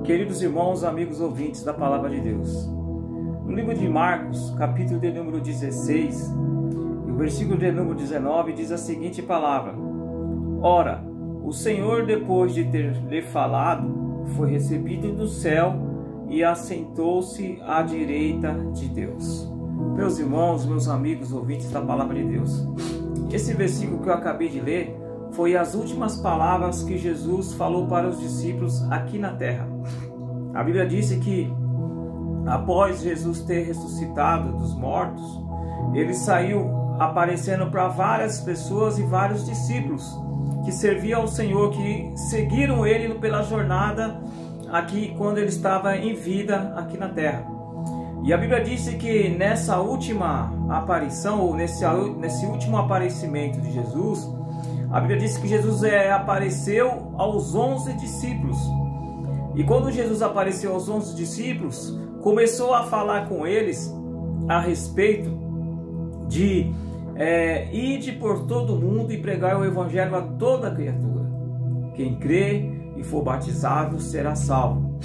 Queridos irmãos, amigos ouvintes da Palavra de Deus, no livro de Marcos, capítulo de número 16, e o versículo de número 19 diz a seguinte palavra: Ora, o Senhor, depois de ter lhe falado, foi recebido do céu e assentou-se à direita de Deus. Meus irmãos, meus amigos ouvintes da Palavra de Deus, esse versículo que eu acabei de ler foi as últimas palavras que Jesus falou para os discípulos aqui na terra. A Bíblia disse que após Jesus ter ressuscitado dos mortos, ele saiu aparecendo para várias pessoas e vários discípulos que serviam ao Senhor, que seguiram ele pela jornada aqui quando ele estava em vida aqui na terra. E a Bíblia disse que nessa última aparição, ou nesse último aparecimento de Jesus, a Bíblia disse que Jesus apareceu aos 11 discípulos. E quando Jesus apareceu aos 11 discípulos, começou a falar com eles a respeito de ide por todo mundo e pregar o evangelho a toda criatura. Quem crê e for batizado será salvo,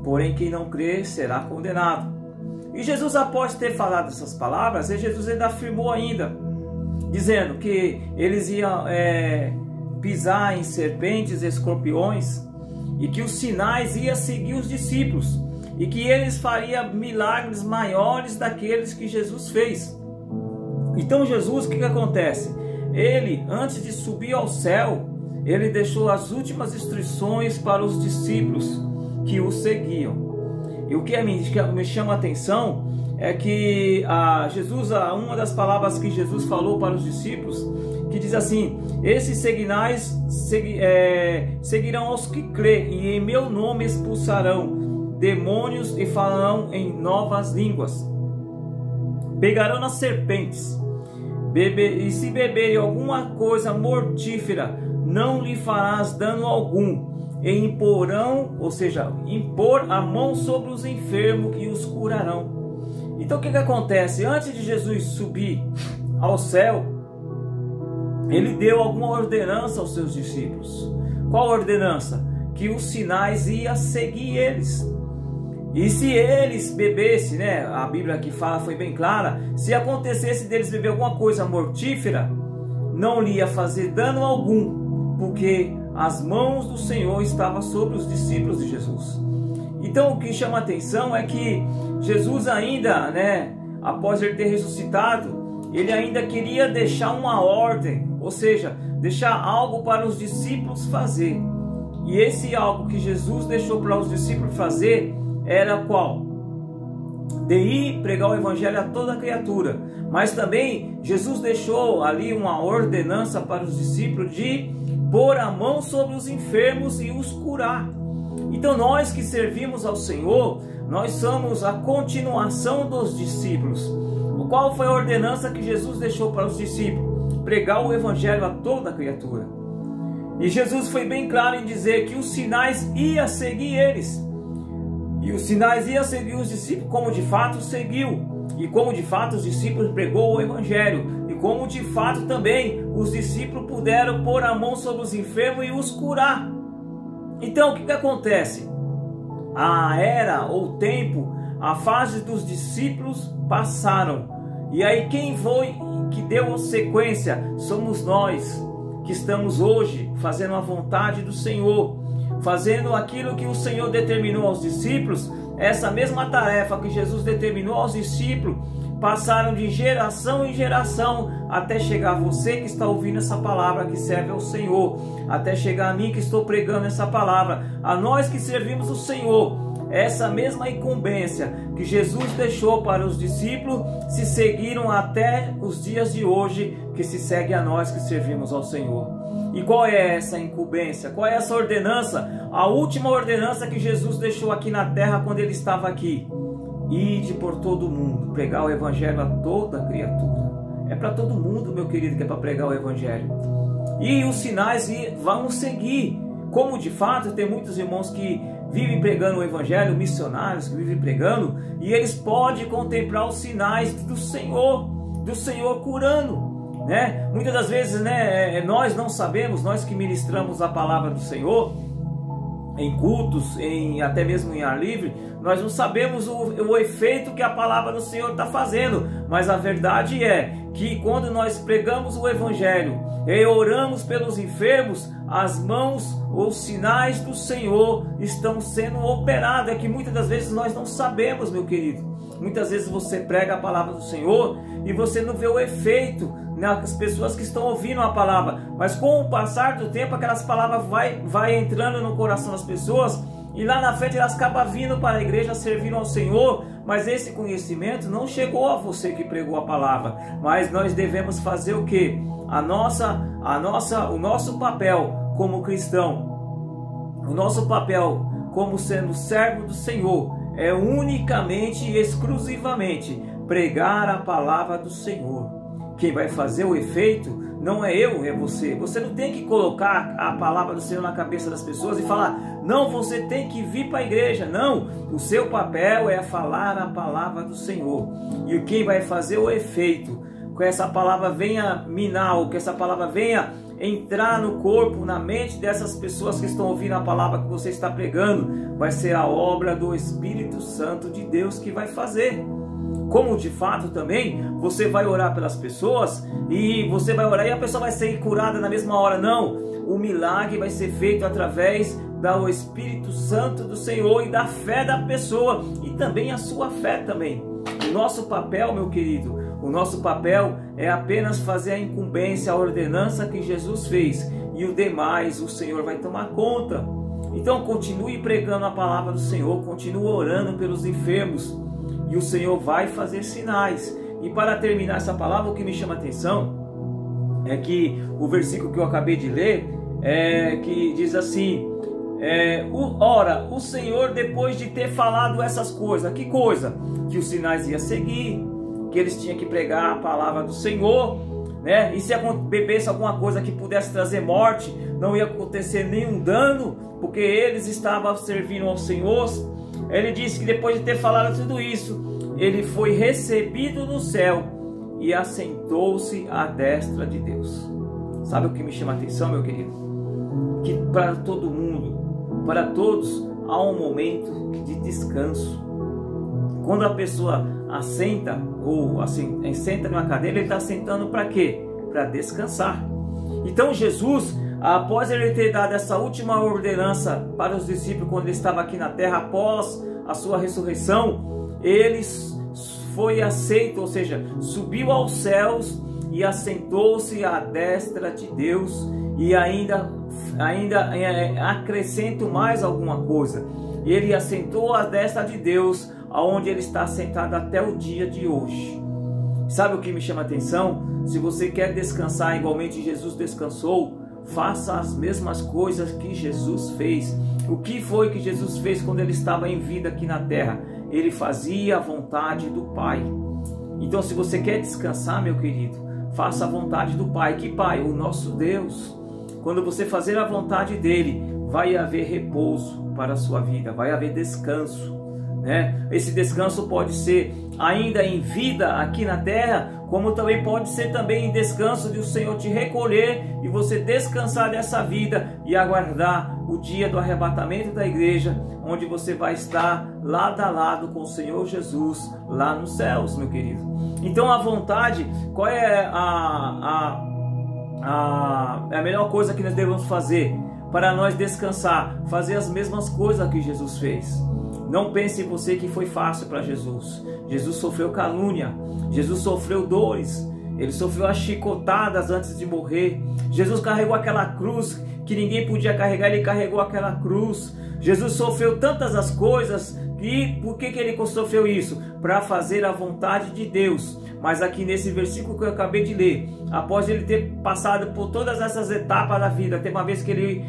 porém quem não crê será condenado. E Jesus, após ter falado essas palavras, Jesus ainda afirmou ainda, dizendo que eles iam pisar em serpentes e escorpiões, e que os sinais iam seguir os discípulos, e que eles fariam milagres maiores daqueles que Jesus fez. Então Jesus, o que acontece? Ele, antes de subir ao céu, ele deixou as últimas instruções para os discípulos que o seguiam. E o que me chama a atenção é que Jesus, uma das palavras que Jesus falou para os discípulos, que diz assim: esses sinais seguirão aos que crê, e em meu nome expulsarão demônios e falarão em novas línguas, pegarão nas serpentes, e se beberem alguma coisa mortífera, não lhe farás dano algum, e imporão, ou seja, impor a mão sobre os enfermos e os curarão. Então o que acontece? Antes de Jesus subir ao céu, ele deu alguma ordenança aos seus discípulos. Qual ordenança? Que os sinais iam seguir eles. E se eles bebessem, a Bíblia aqui fala, foi bem clara, se acontecesse deles beber alguma coisa mortífera, não lhe ia fazer dano algum, porque as mãos do Senhor estavam sobre os discípulos de Jesus. Então o que chama a atenção é que Jesus ainda, após ele ter ressuscitado, ele ainda queria deixar uma ordem, ou seja, deixar algo para os discípulos fazer. E esse algo que Jesus deixou para os discípulos fazer era qual? De ir pregar o evangelho a toda criatura. Mas também Jesus deixou ali uma ordenança para os discípulos de pôr a mão sobre os enfermos e os curar. Então nós que servimos ao Senhor, nós somos a continuação dos discípulos. Qual foi a ordenança que Jesus deixou para os discípulos? Pregar o evangelho a toda criatura. E Jesus foi bem claro em dizer que os sinais iam seguir eles. E os sinais iam seguir os discípulos, como de fato seguiu. E como de fato os discípulos pregou o evangelho. E como de fato também os discípulos puderam pôr a mão sobre os enfermos e os curar. Então o que acontece? A era ou tempo, a fase dos discípulos passaram. E aí quem foi que deu a sequência? Somos nós que estamos hoje fazendo a vontade do Senhor, fazendo aquilo que o Senhor determinou aos discípulos. Essa mesma tarefa que Jesus determinou aos discípulos passaram de geração em geração até chegar a você que está ouvindo essa palavra, que serve ao Senhor, até chegar a mim que estou pregando essa palavra, a nós que servimos o Senhor. Essa mesma incumbência que Jesus deixou para os discípulos se seguiram até os dias de hoje, que se segue a nós que servimos ao Senhor. E qual é essa incumbência? Qual é essa ordenança? A última ordenança que Jesus deixou aqui na terra quando ele estava aqui: ide por todo mundo, pregar o evangelho a toda criatura. É para todo mundo, meu querido, que é para pregar o evangelho. E os sinais vão seguir. Como de fato tem muitos irmãos que vivem pregando o evangelho, missionários que vivem pregando, e eles podem contemplar os sinais do Senhor curando, Muitas das vezes, nós não sabemos, nós que ministramos a palavra do Senhor, em cultos, até mesmo em ar livre, nós não sabemos o efeito que a palavra do Senhor está fazendo, mas a verdade é que quando nós pregamos o Evangelho e oramos pelos enfermos, as mãos ou sinais do Senhor estão sendo operados. É que muitas das vezes nós não sabemos, meu querido. Muitas vezes você prega a palavra do Senhor e você não vê o efeito nas pessoas que estão ouvindo a palavra, mas com o passar do tempo aquelas palavras vai entrando no coração das pessoas e lá na frente elas acabam vindo para a igreja, servindo ao Senhor, mas esse conhecimento não chegou a você que pregou a palavra. Mas nós devemos fazer o que? O nosso papel como cristão, o nosso papel como sendo servo do Senhor é unicamente e exclusivamente pregar a palavra do Senhor. Quem vai fazer o efeito não é eu, é você. Você não tem que colocar a palavra do Senhor na cabeça das pessoas e falar, não, você tem que vir para a igreja. Não, o seu papel é falar a palavra do Senhor. E quem vai fazer o efeito, que essa palavra venha minar, ou que essa palavra venha entrar no corpo, na mente dessas pessoas que estão ouvindo a palavra que você está pregando, vai ser a obra do Espírito Santo de Deus que vai fazer. Como de fato também você vai orar pelas pessoas e você vai orar e a pessoa vai ser curada na mesma hora. Não, o milagre vai ser feito através do Espírito Santo do Senhor e da fé da pessoa e também a sua fé também. O nosso papel, meu querido, o nosso papel é apenas fazer a incumbência, a ordenança que Jesus fez, e o demais o Senhor vai tomar conta. Então continue pregando a palavra do Senhor, continue orando pelos enfermos, e o Senhor vai fazer sinais. E para terminar essa palavra, o que me chama a atenção é que o versículo que eu acabei de ler, que diz assim, ora, o Senhor, depois de ter falado essas coisas, que coisa? Que os sinais iam seguir, que eles tinham que pregar a palavra do Senhor, né? E se bebesse alguma coisa que pudesse trazer morte, não ia acontecer nenhum dano, porque eles estavam servindo ao Senhor. Ele disse que depois de ter falado tudo isso, ele foi recebido no céu e assentou-se à destra de Deus. Sabe o que me chama a atenção, meu querido? Que para todo mundo, para todos, há um momento de descanso. Quando a pessoa assenta ou assim, senta numa cadeira, ele está sentando para quê? Para descansar. Então Jesus, após ele ter dado essa última ordenança para os discípulos quando ele estava aqui na terra, após a sua ressurreição, ele foi aceito, ou seja, subiu aos céus e assentou-se à destra de Deus. E ainda acrescento mais alguma coisa, ele assentou à destra de Deus, aonde ele está sentado até o dia de hoje. Sabe o que me chama a atenção? Se você quer descansar igualmente Jesus descansou, faça as mesmas coisas que Jesus fez. O que foi que Jesus fez quando ele estava em vida aqui na terra? Ele fazia a vontade do Pai. Então, se você quer descansar, meu querido, faça a vontade do Pai. Que Pai? O nosso Deus. Quando você fazer a vontade dele, vai haver repouso para a sua vida, vai haver descanso, né? Esse descanso pode ser ainda em vida aqui na terra, como também pode ser também em descanso de o Senhor te recolher e você descansar dessa vida e aguardar o dia do arrebatamento da igreja, onde você vai estar lado a lado com o Senhor Jesus lá nos céus, meu querido. Então a vontade, qual é a melhor coisa que nós devemos fazer para nós descansar? Fazer as mesmas coisas que Jesus fez. Não pense em você que foi fácil para Jesus. Jesus sofreu calúnia, Jesus sofreu dores, ele sofreu as chicotadas antes de morrer. Jesus carregou aquela cruz que ninguém podia carregar, ele carregou aquela cruz. Jesus sofreu tantas as coisas. E por que ele sofreu isso? Para fazer a vontade de Deus. Mas aqui nesse versículo que eu acabei de ler, após ele ter passado por todas essas etapas da vida, teve uma vez que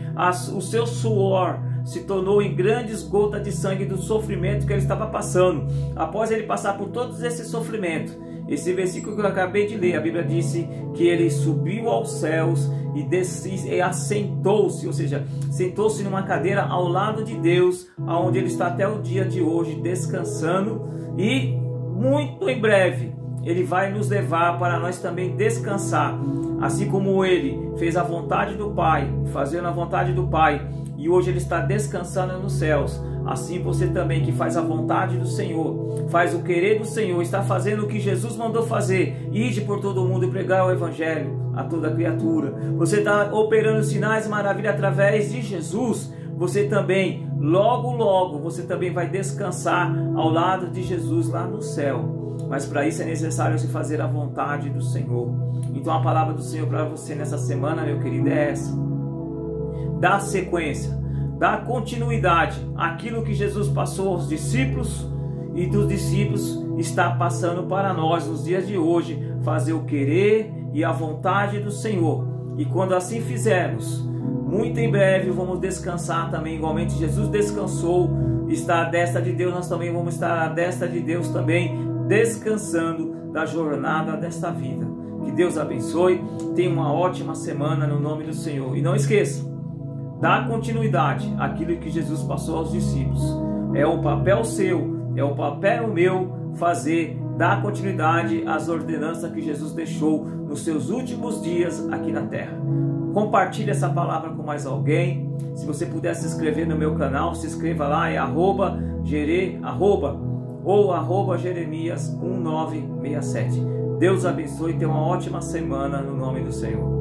o seu suor se tornou em grandes gotas de sangue do sofrimento que ele estava passando. Após ele passar por todos esses sofrimentos, esse versículo que eu acabei de ler, a Bíblia disse que ele subiu aos céus e assentou-se, ou seja, sentou-se numa cadeira ao lado de Deus, aonde ele está até o dia de hoje descansando, e muito em breve ele vai nos levar para nós também descansar, assim como ele fez a vontade do Pai, fazendo a vontade do Pai. e hoje ele está descansando nos céus. Assim você também que faz a vontade do Senhor, faz o querer do Senhor, está fazendo o que Jesus mandou fazer, ide por todo o mundo e pregar o Evangelho a toda criatura. Você está operando sinais e maravilhas através de Jesus. Você também, logo, você também vai descansar ao lado de Jesus lá no céu. Mas para isso é necessário se fazer a vontade do Senhor. Então a palavra do Senhor para você nessa semana, meu querido, é essa. Dá sequência, dá continuidade àquilo que Jesus passou aos discípulos e dos discípulos está passando para nós nos dias de hoje, fazer o querer e a vontade do Senhor. E quando assim fizermos, muito em breve vamos descansar também, igualmente Jesus descansou, está à destra de Deus, nós também vamos estar à destra de Deus também, descansando da jornada desta vida. Que Deus abençoe, tenha uma ótima semana no nome do Senhor. E não esqueça, dá continuidade àquilo que Jesus passou aos discípulos. É o papel seu, é o papel meu fazer, dar continuidade às ordenanças que Jesus deixou nos seus últimos dias aqui na terra. Compartilhe essa palavra com mais alguém. Se você puder se inscrever no meu canal, se inscreva lá, é @Jeremias1967. Deus abençoe e tenha uma ótima semana no nome do Senhor.